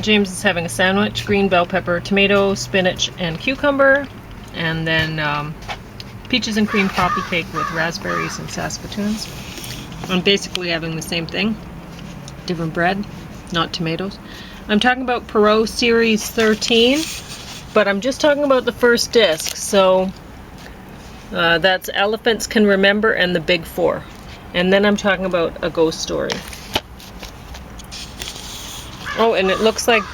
James is having a sandwich: green bell pepper, tomato, spinach, and cucumber, and then peaches and cream coffee cake with raspberries and Saskatoons. I'm basically having the same thing, different bread, not tomatoes. I'm talking about Poirot Series 13, but I'm just talking about the first disc. So that's Elephants Can Remember and the Big Four. And then I'm talking about A Ghost Story. Oh, and it looks like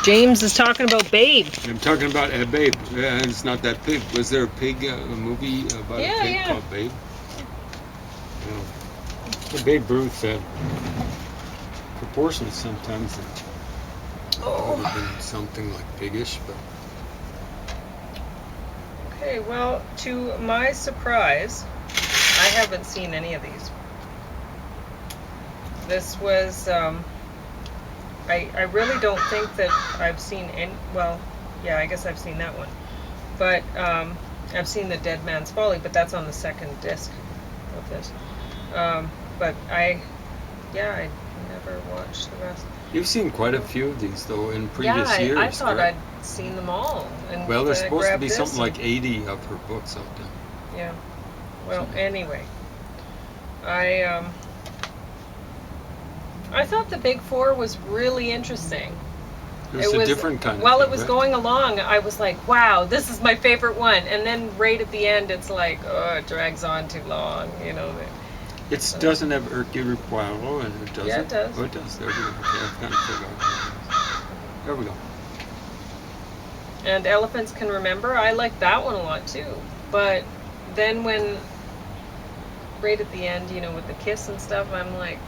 James is talking about Babe. I'm talking about Babe. Yeah, it's not that pig. Was there a pig, a movie about a pig called Babe? Yeah. Babe Ruth had proportions sometimes that would have been something like piggish, but. Okay, well, to my surprise, I haven't seen any of these. This was, I really don't think that I've seen any, well, yeah, I guess I've seen that one. But I've seen The Dead Man's Folly, but that's on the second disc of this. But I never watched the rest. You've seen quite a few of these, though, in previous years. I thought I'd seen them all. And well, there's supposed to be something like 80 of her books out there. Yeah. Well, anyway, I thought the Big Four was really interesting. It was a different kind of While thing, it was right? going along, I was like, wow, this is my favorite one. And then right at the end, it's like, oh, it drags on too long, you know. It doesn't have Hercule Poirot in it, does it? Yeah, it does. Oh, it does. There we go. Okay, I've kind of forgotten. There we go. And Elephants Can Remember, I like that one a lot too. But then when, right at the end, you know, with the kiss and stuff, I'm like...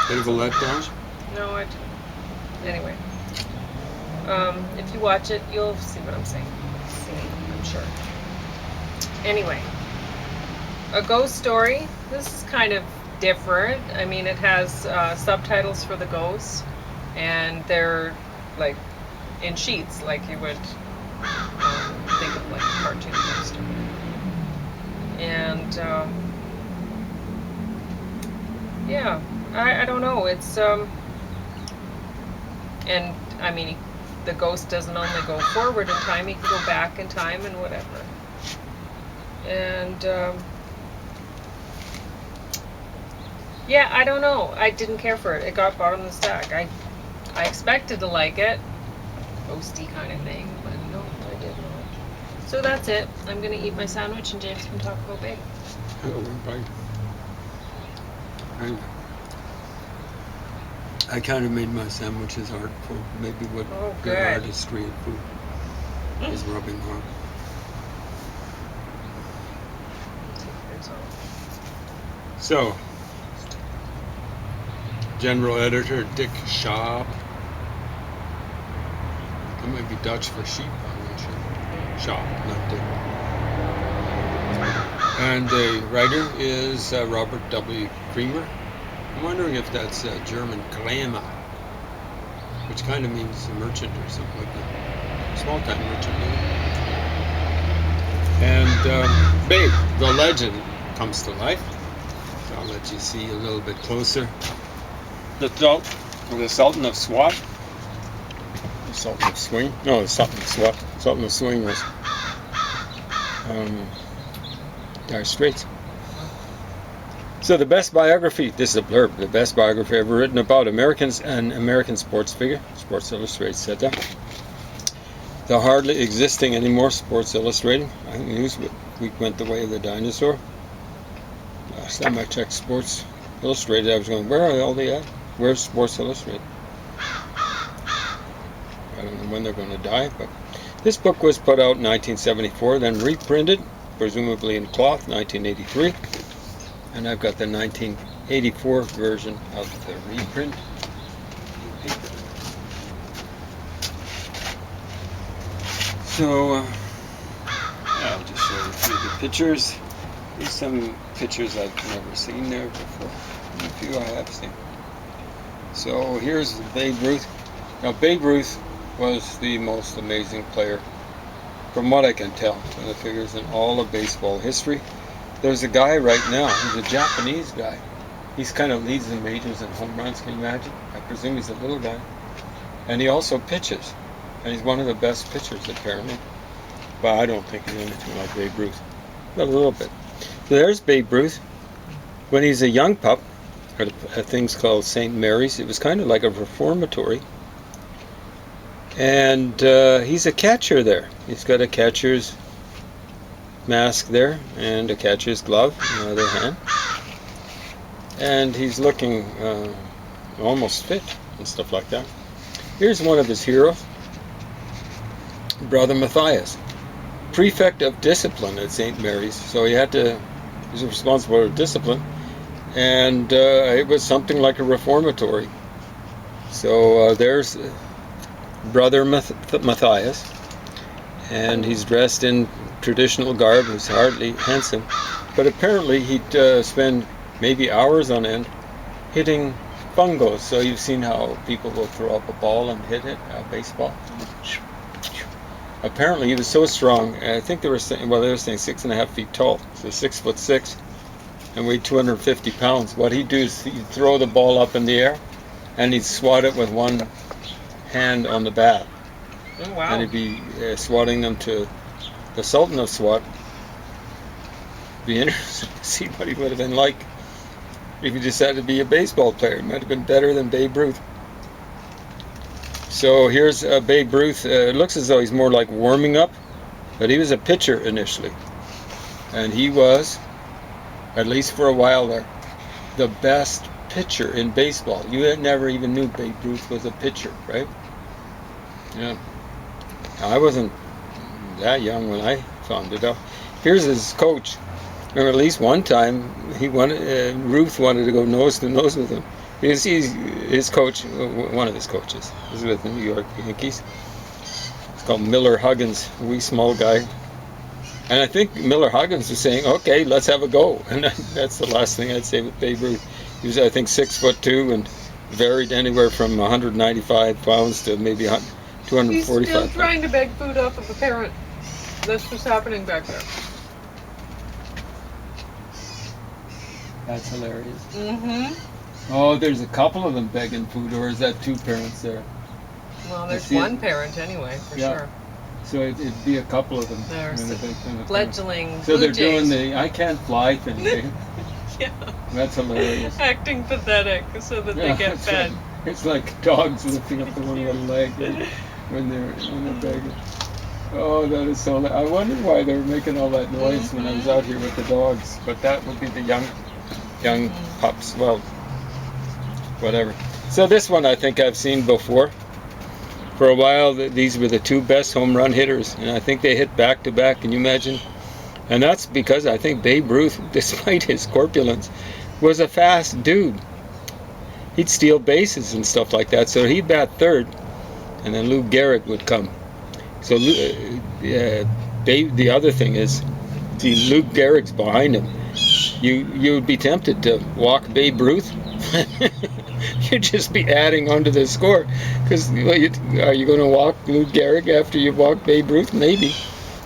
Bit of a letdown? No, anyway. If you watch it, you'll see what I'm saying. I'm sure. Anyway. A Ghost Story. This is kind of different. I mean, it has subtitles for the ghosts, and they're like in sheets, like you would think of like a cartoon poster. And yeah, I don't know. It's and I mean, the ghost doesn't only go forward in time; he can go back in time and whatever. And yeah, I don't know. I didn't care for it. It got bottom of the stack. I expected to like it, ghosty kind of thing, but no, I did not. So that's it. I'm gonna eat my sandwich, and James can talk about Babe. I kind of made my sandwiches hard for maybe what good artistry of food is rubbing on. So, General Editor Dick Schaap. That might be Dutch for sheep, I'm not sure. Schaap, not Dick. And the writer is Robert W. Creamer. I'm wondering if that's German Krämer, which kind of means a merchant or something like that. Small-time merchant, maybe. And Babe, the legend, comes to life. So I'll let you see a little bit closer. The Sultan of Swat. The Sultan of Swing. No, the Sultan of Swat. Sultan of Swing was Dire Straits. So the best biography, this is a blurb, the best biography ever written about Americans and American sports figure, Sports Illustrated said that. The hardly existing anymore, Sports Illustrated. I think Newsweek went the way of the dinosaur. Last time I checked Sports Illustrated, I was going, where are all the where's Sports Illustrated? I don't know when they're going to die, but this book was put out in 1974, then reprinted, presumably in cloth, 1983. And I've got the 1984 version of the reprint. So, I'll just show you a few of the pictures. Here's some pictures I've never seen there before. A few I have seen. So here's Babe Ruth. Now Babe Ruth was the most amazing player, from what I can tell, from the figures in all of baseball history. There's a guy right now, he's a Japanese guy. He's kind of leads the majors in home runs, can you imagine? I presume he's a little guy. And he also pitches. And he's one of the best pitchers, apparently. But I don't think he's anything like Babe Ruth. But a little bit. So there's Babe Ruth. When he's a young pup, at things called St. Mary's, it was kind of like a reformatory. And he's a catcher there. He's got a catcher's mask there and a catcher's glove in the other hand. And he's looking almost fit and stuff like that. Here's one of his heroes, Brother Matthias, prefect of discipline at St. Mary's. So he was responsible for discipline, and it was something like a reformatory. So there's Brother Matthias, and he's dressed in traditional garb. He's hardly handsome, but apparently he'd spend maybe hours on end hitting bungos. So you've seen how people will throw up a ball and hit it, a baseball. Apparently he was so strong, and I think they were saying 6.5 feet tall, so 6'6", and weighed 250 pounds. What he'd do is he'd throw the ball up in the air, and he'd swat it with one hand on the bat. Oh, wow. And he'd be swatting them to the Sultan of Swat. Be interesting to see what he would have been like if he decided to be a baseball player. He might have been better than Babe Ruth. So here's Babe Ruth. It looks as though he's more like warming up, but he was a pitcher initially. And he was, at least for a while there, the best pitcher in baseball. You never even knew Babe Ruth was a pitcher, right? Yeah. I wasn't that young when I found it out. Here's his coach. Remember, at least one time Ruth wanted to go nose to nose with him. He's his coach, one of his coaches, is with the New York Yankees. It's called Miller Huggins, a wee small guy. And I think Miller Huggins was saying, "Okay, let's have a go." And that's the last thing I'd say with Babe Ruth. He was, I think, 6'2" and varied anywhere from 195 pounds to maybe 245. He's still trying to beg food off of a parent. That's what's happening back there. That's hilarious. Mm-hmm. Oh, there's a couple of them begging food, or is that two parents there? Well, there's one parent anyway, for sure. So it'd be a couple of them. There's the fledgling So they're Jays. doing the I can't fly thing. Yeah. That's hilarious. Acting pathetic so that they get fed. Right. It's like dogs lifting up the one little leg when they're begging. Oh, that is so. I wonder why they were making all that noise when I was out here with the dogs. But that would be the young pups. Well, whatever. So this one I think I've seen before. For a while, these were the two best home run hitters, and I think they hit back to back. Can you imagine? And that's because I think Babe Ruth, despite his corpulence, was a fast dude. He'd steal bases and stuff like that, so he'd bat third, and then Lou Gehrig would come. So the other thing is, see, Lou Gehrig's behind him. You would be tempted to walk Babe Ruth. You'd just be adding onto the score. Because are you going to walk Lou Gehrig after you walk Babe Ruth? Maybe.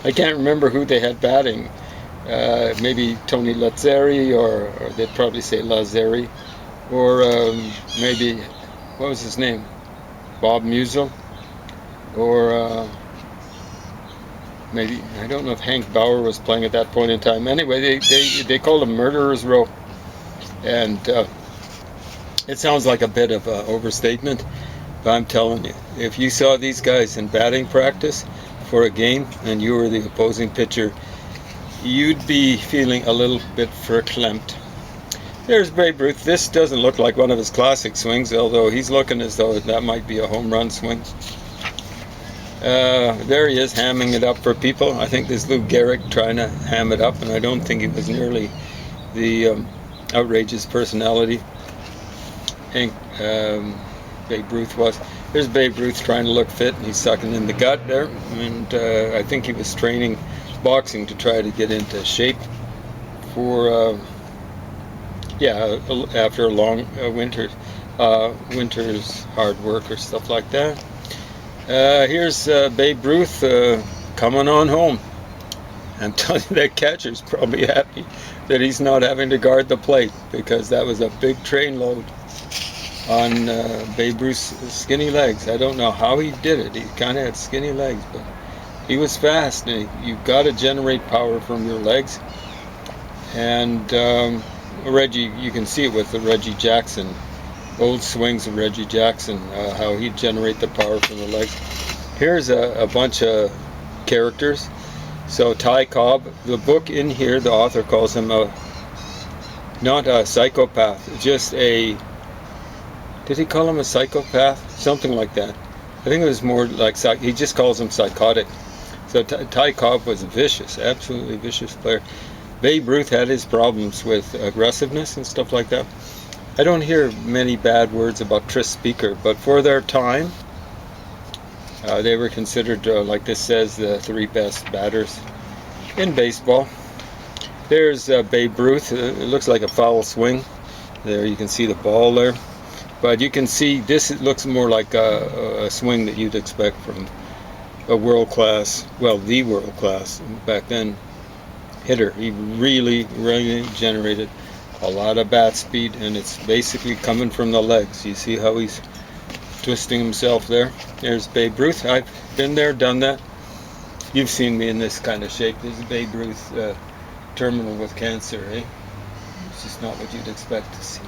I can't remember who they had batting. Maybe Tony Lazzeri, or they'd probably say Lazzeri. Or maybe, what was his name? Bob Musial. Or maybe, I don't know if Hank Bauer was playing at that point in time. Anyway, they called him Murderer's Row. And it sounds like a bit of an overstatement, but I'm telling you, if you saw these guys in batting practice for a game and you were the opposing pitcher, you'd be feeling a little bit verklempt. There's Babe Ruth. This doesn't look like one of his classic swings, although he's looking as though that might be a home run swing. There he is, hamming it up for people. I think there's Lou Gehrig trying to ham it up, and I don't think he was nearly the outrageous personality Babe Ruth was. There's Babe Ruth trying to look fit, and he's sucking in the gut there, and I think he was training boxing to try to get into shape for after a long winter's hard work or stuff like that. Here's Babe Ruth coming on home. I'm telling you, that catcher's probably happy that he's not having to guard the plate, because that was a big train load. on Babe Ruth's skinny legs. I don't know how he did it. He kind of had skinny legs, but he was fast. And you've got to generate power from your legs. And Reggie, you can see it with the Reggie Jackson, old swings of Reggie Jackson, how he'd generate the power from the legs. Here's a bunch of characters. So Ty Cobb, the book in here, the author calls him not a psychopath, just a, did he call him a psychopath? Something like that. I think it was more like, he just calls him psychotic. So Ty Cobb was a vicious, absolutely vicious player. Babe Ruth had his problems with aggressiveness and stuff like that. I don't hear many bad words about Tris Speaker, but for their time, they were considered, like this says, the 3 best batters in baseball. There's Babe Ruth. It looks like a foul swing. There you can see the ball there. But you can see this, it looks more like a swing that you'd expect from a world-class, well, the world-class back then hitter. He really generated a lot of bat speed, and it's basically coming from the legs. You see how he's twisting himself there? There's Babe Ruth. I've been there, done that. You've seen me in this kind of shape. This is Babe Ruth, terminal with cancer, eh? It's just not what you'd expect to see.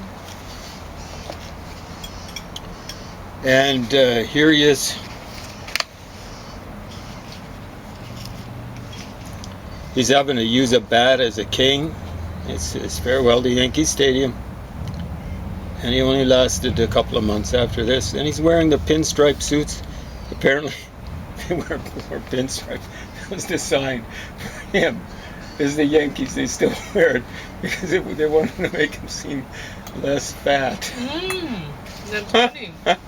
And here he is. He's having to use a bat as a king. It's his farewell to Yankee Stadium. And he only lasted a couple of months after this. And he's wearing the pinstripe suits. Apparently, they wear pinstripe. That was the sign for him. Is the Yankees, they still wear it because they wanted to make him seem less fat. That's funny. But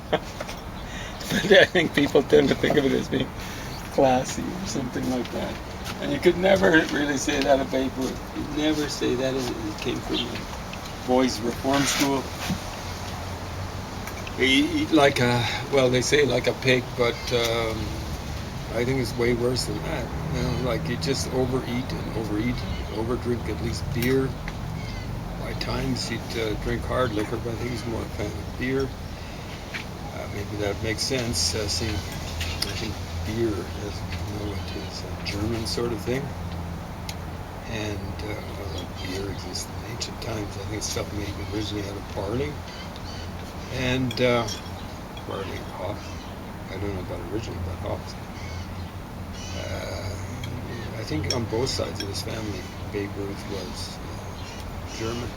I think people tend to think of it as being classy or something like that. And you could never really say that of Babe Ruth. You'd never say that. It came from the boys' reform school. He eat like a, well, they say like a pig, but I think it's way worse than that. You know, like you just overeat, overdrink at least beer. By times he'd drink hard liquor, but I think he's more a fan of beer. Maybe that makes sense. I think beer is, you know, it is a German sort of thing. And although beer exists in ancient times, I think it's stuff maybe originally out of barley. And barley and hops. I don't know about originally, but hops. I think on both sides of his family, Babe Ruth was German.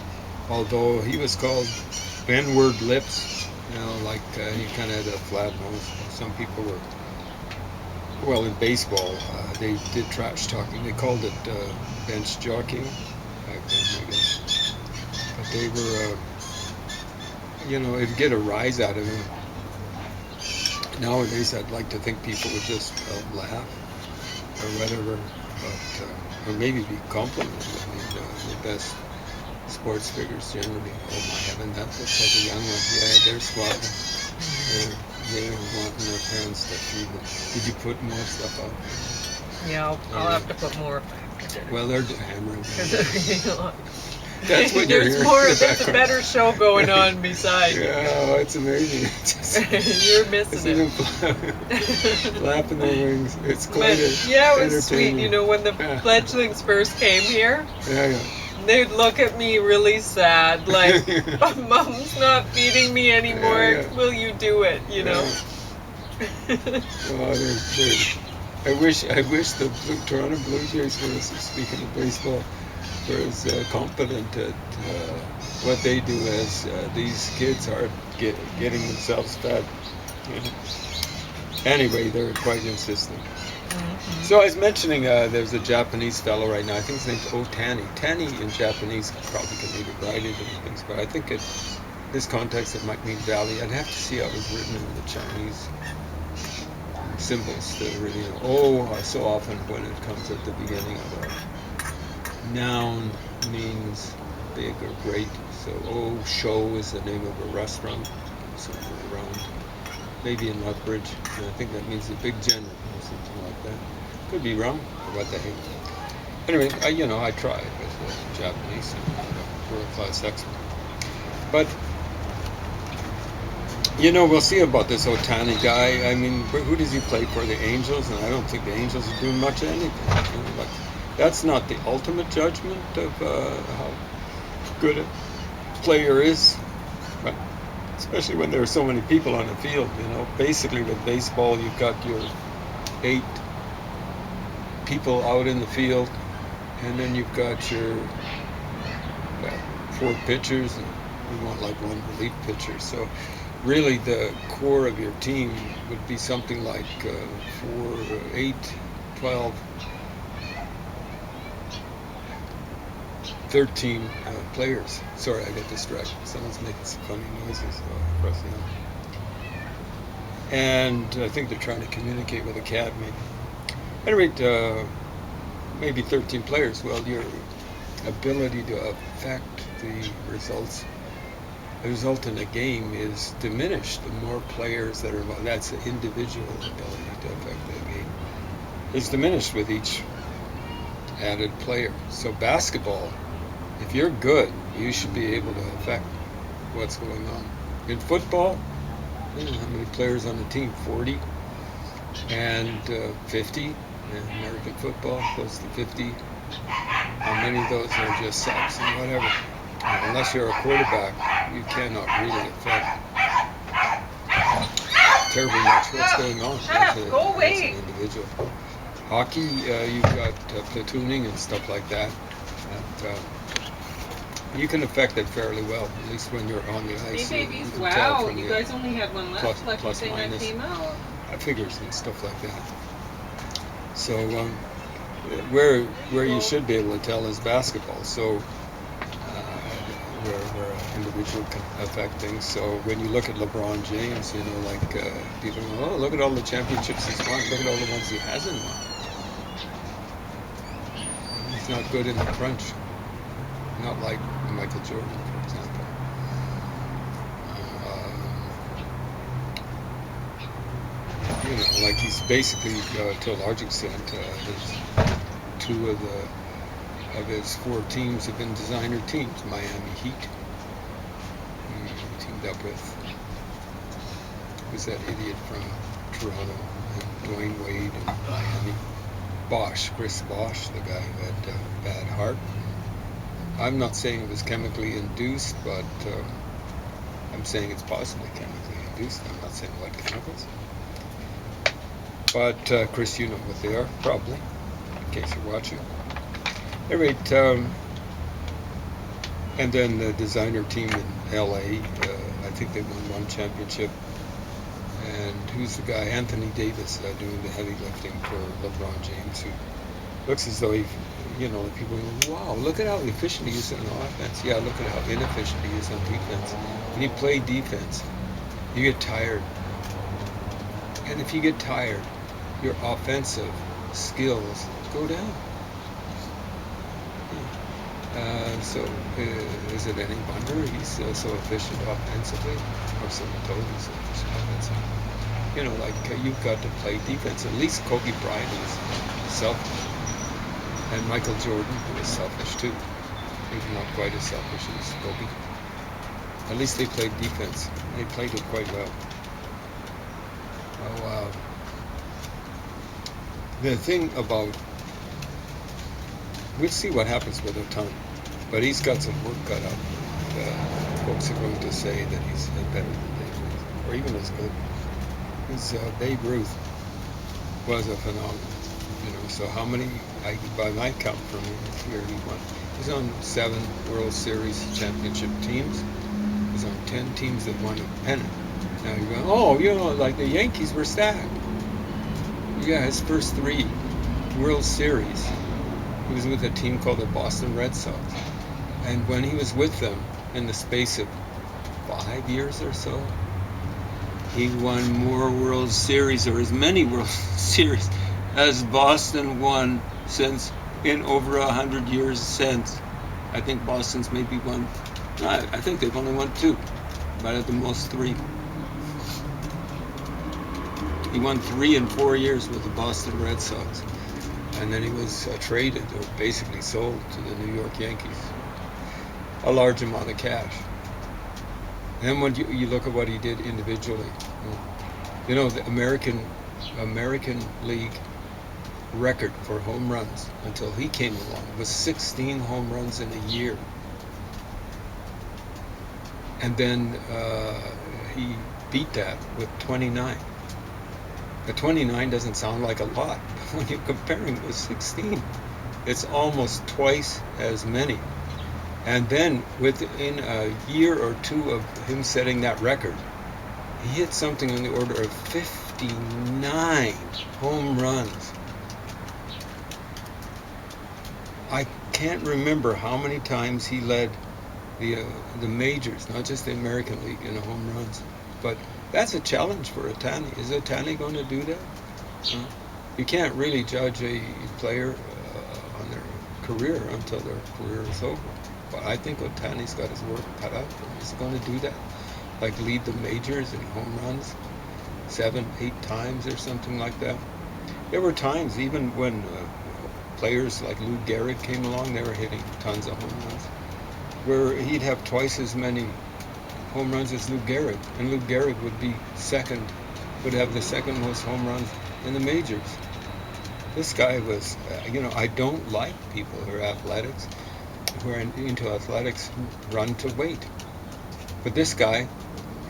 Although he was called N-word lips. You know, like he kind of had a flat nose. Some people were, well, in baseball, they did trash talking. They called it bench jockeying back then, I guess. But they were, you know, it'd get a rise out of him. Nowadays, I'd like to think people would just laugh or whatever, but or maybe be complimented. I mean, the best sports figures generally. Oh my heaven, that looks like a young one. Yeah, they're squatting. They're wanting their parents to feed them. Did you put more stuff up? Yeah, I'll have to put more. Well, they're hammering. That's what you're hearing. There's a better show going on besides. Yeah, it's amazing. You're missing it. Flapping their wings. It's quite yeah, it was sweet. You know, when the fledglings first came here. Yeah. They'd look at me really sad, like, Mom's not feeding me anymore, will you do it, you know? I wish the Toronto Blue Jays were, speaking of baseball, were as competent at what they do as these kids are getting themselves fed. You know? Anyway, they're quite insistent. So I was mentioning there's a Japanese fellow right now. I think his name's Otani. Tani in Japanese probably can maybe write it and things, but I think in this context it might mean valley. I'd have to see how it was written in the Chinese symbols to really know. So often when it comes at the beginning of a noun means big or great. So show is the name of a restaurant somewhere around, maybe in Lethbridge. And I think that means a big general or something like that. Could be wrong, or what the heck. Anyway, I tried with Japanese, and I'm a world-class expert. But You know, we'll see about this Otani guy. I mean, who does he play for? The Angels, and I don't think the Angels are doing much of anything. You know, like, that's not the ultimate judgment of how good a player is, but especially when there are so many people on the field. You know, basically with baseball, you've got your 8 people out in the field, and then you've got your 4 pitchers, and you want like 1 relief pitcher. So really the core of your team would be something like 4, 8, 12, 13 players. Sorry, I got distracted. Someone's making some funny noises across the yard. And I think they're trying to communicate with a cat, maybe. At any rate, maybe 13 players. Well, your ability to affect the results, the result in a game is diminished. The more players that are involved, that's the individual ability to affect the game, is diminished with each added player. So basketball, if you're good, you should be able to affect what's going on. In football, you know, how many players on the team? 40 and 50. In American football, close to 50. How many of those are just subs and whatever? Unless you're a quarterback, you cannot really affect terribly much what's going on as an individual. Hockey, you've got platooning and stuff like that. And, you can affect it fairly well, at least when you're on the ice. Hey babies, you wow, you guys only had one left. Lucky plus thing minus, I came out. Figures and stuff like that. So where you should be able to tell is basketball. So where an individual can affect things. So when you look at LeBron James, you know, like people go, oh, look at all the championships he's won. Look at all the ones he hasn't won. He's not good in the crunch. Not like Michael Jordan, for example. You know, like he's basically, to a large extent, his 2 of his 4 teams have been designer teams. Miami Heat. He teamed up with, who's that idiot from Toronto? And Dwayne Wade and Miami. Bosch, Chris Bosch, the guy who had a bad heart. I'm not saying it was chemically induced, but I'm saying it's possibly chemically induced. I'm not saying what chemicals. But Chris, you know what they are, probably, in case you're watching. At any rate, and then the designer team in LA, I think they won 1 championship. And who's the guy? Anthony Davis doing the heavy lifting for LeBron James, who looks as though he, you know, people go, wow, look at how efficient he is on offense. Yeah, look at how inefficient he is on defense. When you play defense, you get tired. And if you get tired, your offensive skills go down. So is it any wonder he's so efficient offensively, or so told he's so efficient offensively? You know, like you've got to play defense. At least Kobe Bryant is selfish, and Michael Jordan was selfish too. Maybe not quite as selfish as Kobe. At least they played defense. They played it quite well. Oh wow. The thing about, we'll see what happens with Otani, but he's got some work cut out. Folks are going to say that he's better than Babe Ruth, or even as good. Because Babe Ruth was a phenomenon, you know. So how many, by my count from here, he's on 7 World Series championship teams. He's on 10 teams that won a pennant. Now you're going, oh, you know, like the Yankees were stacked. Yeah, his first 3 World Series, he was with a team called the Boston Red Sox. And when he was with them, in the space of 5 years or so, he won more World Series, or as many World Series, as Boston won since, in over 100 years since. I think Boston's maybe won, I think they've only won 2, but at the most 3. He won 3 in 4 years with the Boston Red Sox. And then he was traded, or basically sold, to the New York Yankees. A large amount of cash. And then when you look at what he did individually, you know, the American League record for home runs until he came along was 16 home runs in a year. And then he beat that with 29. The 29 doesn't sound like a lot, but when you're comparing with 16, it's almost twice as many. And then within a year or two of him setting that record, he hit something in the order of 59 home runs. I can't remember how many times he led the majors, not just the American League, in home runs. But that's a challenge for Ohtani. Is Ohtani going to do that? You can't really judge a player on their career until their career is over. But I think Ohtani's got his work cut out for him. He's going to do that, like lead the majors in home runs 7, 8 times or something like that. There were times, even when players like Lou Gehrig came along, they were hitting tons of home runs, where he'd have twice as many home runs as Lou Gehrig, and Lou Gehrig would have the second most home runs in the majors. This guy was, I don't like people who are into athletics, run to weight. But this guy,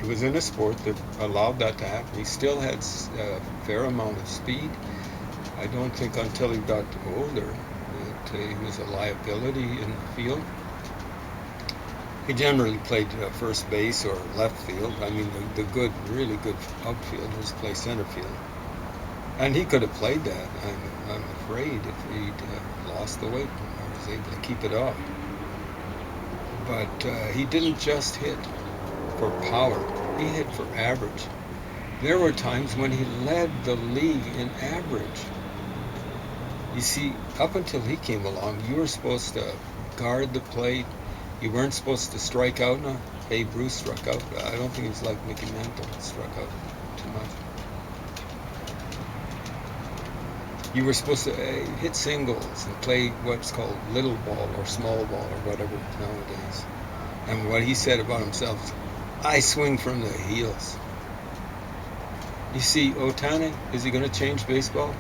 he was in a sport that allowed that to happen. He still had a fair amount of speed. I don't think until he got older that he was a liability in the field. He generally played first base or left field. I mean, the really good outfielders play center field. And he could have played that. I'm afraid if he'd lost the weight, I was able to keep it off. But he didn't just hit for power. He hit for average. There were times when he led the league in average. You see, up until he came along, you were supposed to guard the plate. You weren't supposed to strike out. No, Babe Ruth struck out. I don't think it was like Mickey Mantle struck out too much. You were supposed to hit singles and play what's called little ball or small ball or whatever nowadays. And what he said about himself, I swing from the heels. You see, Ohtani, is he going to change baseball?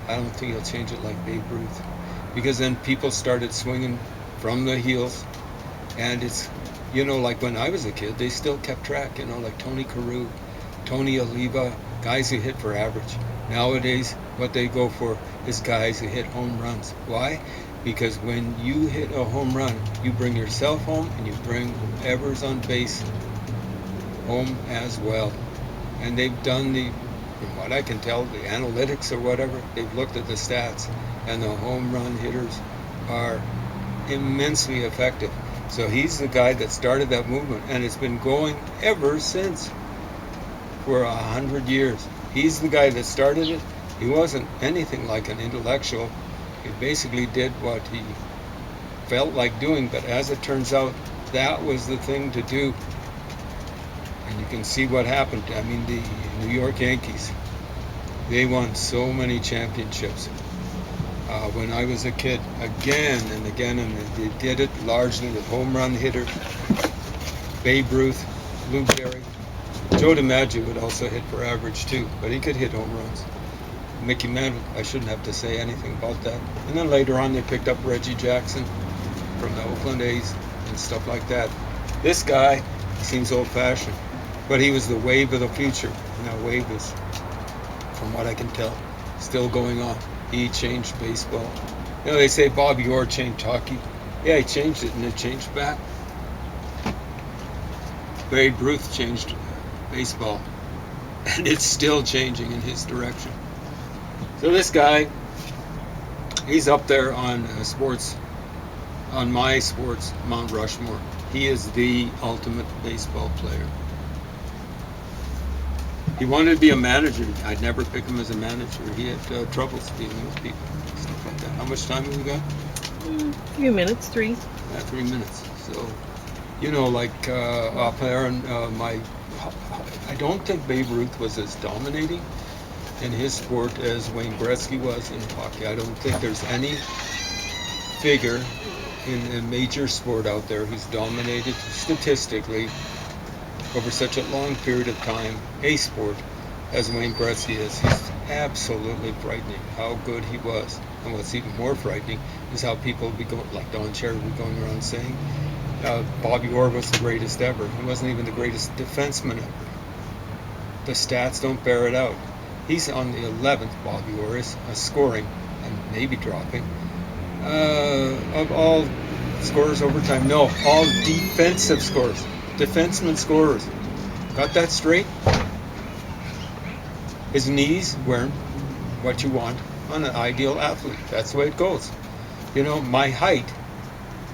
I don't think he'll change it like Babe Ruth. Because then people started swinging from the heels. And it's, like when I was a kid, they still kept track, like Tony Carew, Tony Oliva, guys who hit for average. Nowadays, what they go for is guys who hit home runs. Why? Because when you hit a home run, you bring yourself home and you bring whoever's on base home as well. And they've done from what I can tell, the analytics or whatever, they've looked at the stats, and the home run hitters are immensely effective. So he's the guy that started that movement, and it's been going ever since for 100 years. He's the guy that started it. He wasn't anything like an intellectual. He basically did what he felt like doing, but as it turns out, that was the thing to do. And you can see what happened. I mean, the New York Yankees, they won so many championships. When I was a kid, again and again, and they did it largely with home run hitters. Babe Ruth, Lou Gehrig. Joe DiMaggio would also hit for average too, but he could hit home runs. Mickey Mantle, I shouldn't have to say anything about that. And then later on they picked up Reggie Jackson from the Oakland A's and stuff like that. This guy seems old-fashioned, but he was the wave of the future, and that wave is, from what I can tell, still going on. He changed baseball. They say Bobby Orr changed hockey. Yeah, he changed it, and it changed back. Babe Ruth changed baseball, and it's still changing in his direction. So this guy, he's up there on my sports Mount Rushmore. He is the ultimate baseball player. He wanted to be a manager. I'd never pick him as a manager. He had troubles dealing with people, stuff like that. How much time have we got? A few minutes, 3. Yeah, 3 minutes. So, off there, and I don't think Babe Ruth was as dominating in his sport as Wayne Gretzky was in hockey. I don't think there's any figure in a major sport out there who's dominated statistically over such a long period of time a sport as Wayne Gretzky is. He's absolutely frightening how good he was. And what's even more frightening is how people will be going, like Don Cherry will be going around saying, Bobby Orr was the greatest ever. He wasn't even the greatest defenseman ever. The stats don't bear it out. He's on the 11th, Bobby Orr is, scoring, and maybe dropping, of all scorers over time. No, all defensive scorers. Defenseman scorers. Got that straight? His knees weren't what you want on an ideal athlete. That's the way it goes. You know, my height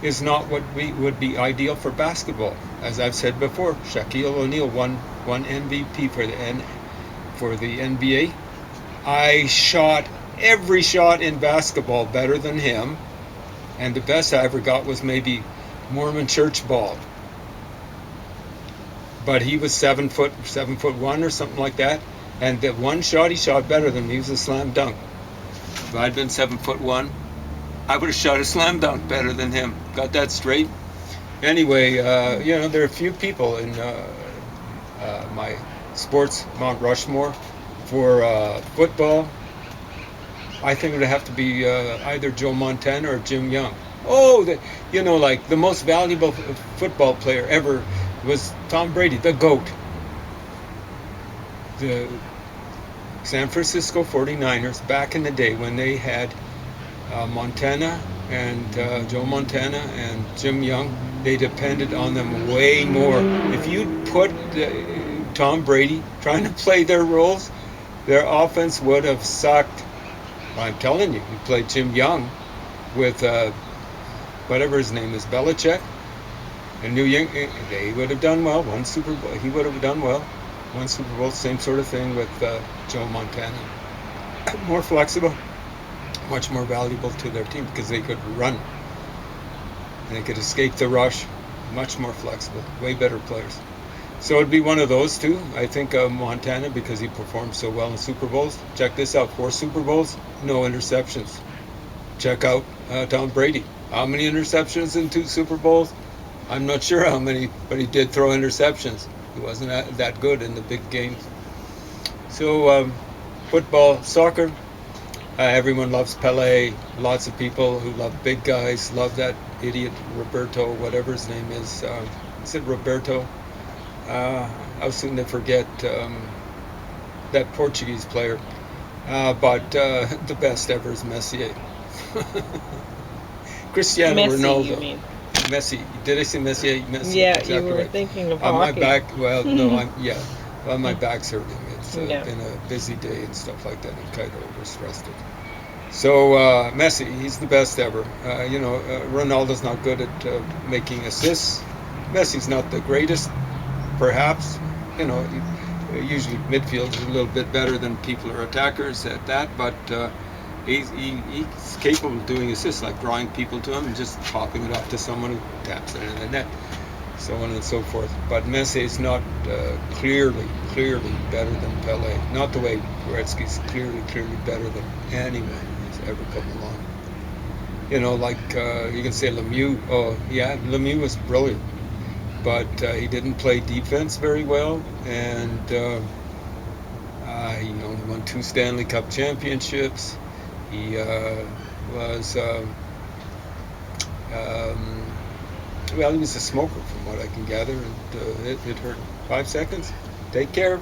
is not what would be ideal for basketball. As I've said before, Shaquille O'Neal won MVP for the NBA. I shot every shot in basketball better than him, and the best I ever got was maybe Mormon church ball. But he was 7'1" or something like that. And the one shot he shot better than me was a slam dunk. If I'd been 7'1", I would have shot a slam dunk better than him. Got that straight? Anyway, you know, there are a few people in my sports Mount Rushmore for football. I think it would have to be either Joe Montana or Jim Young. Oh, you know, like the most valuable football player ever was Tom Brady, the GOAT. The San Francisco 49ers, back in the day when they had Montana and Joe Montana and Jim Young, they depended on them way more. If you put Tom Brady trying to play their roles, their offense would have sucked. I'm telling you, you played Jim Young with whatever his name is, Belichick, and New Young, they would have done well. One Super Bowl, he would have done well. One Super Bowl, same sort of thing with Joe Montana. More flexible, much more valuable to their team because they could run. And they could escape the rush. Much more flexible, way better players. So it'd be one of those two. I think Montana, because he performed so well in Super Bowls. Check this out, 4 Super Bowls, no interceptions. Check out Tom Brady. How many interceptions in 2 Super Bowls? I'm not sure how many, but he did throw interceptions. He wasn't that good in the big games. So football, soccer, everyone loves Pelé. Lots of people who love big guys love that idiot Roberto, whatever his name is. Is it Roberto? How soon they forget that Portuguese player. But the best ever is Messi. Cristiano Messi, Ronaldo. you mean? Messi. Did I say Messi? Messi. Yeah, exactly you were right. thinking of My hockey. back, well, no, well, my back's hurting. It's Yeah. been a busy day and stuff like that. I'm kind of overstressed. So Messi, he's the best ever. You know, Ronaldo's not good at making assists. Messi's not the greatest, perhaps. You know, usually midfield is a little bit better than people or attackers at that, but he's capable of doing assists, like drawing people to him and just popping it off to someone who taps it in the net, so on and so forth. But Messi is not clearly better than Pelé. Not the way Gretzky's clearly better than anyone who's ever come along. You know, like you can say Lemieux. Oh, yeah, Lemieux was brilliant, but he didn't play defense very well, and he only won 2 Stanley Cup championships. He was, well, he was a smoker from what I can gather, and it hurt. 5 seconds. Take care.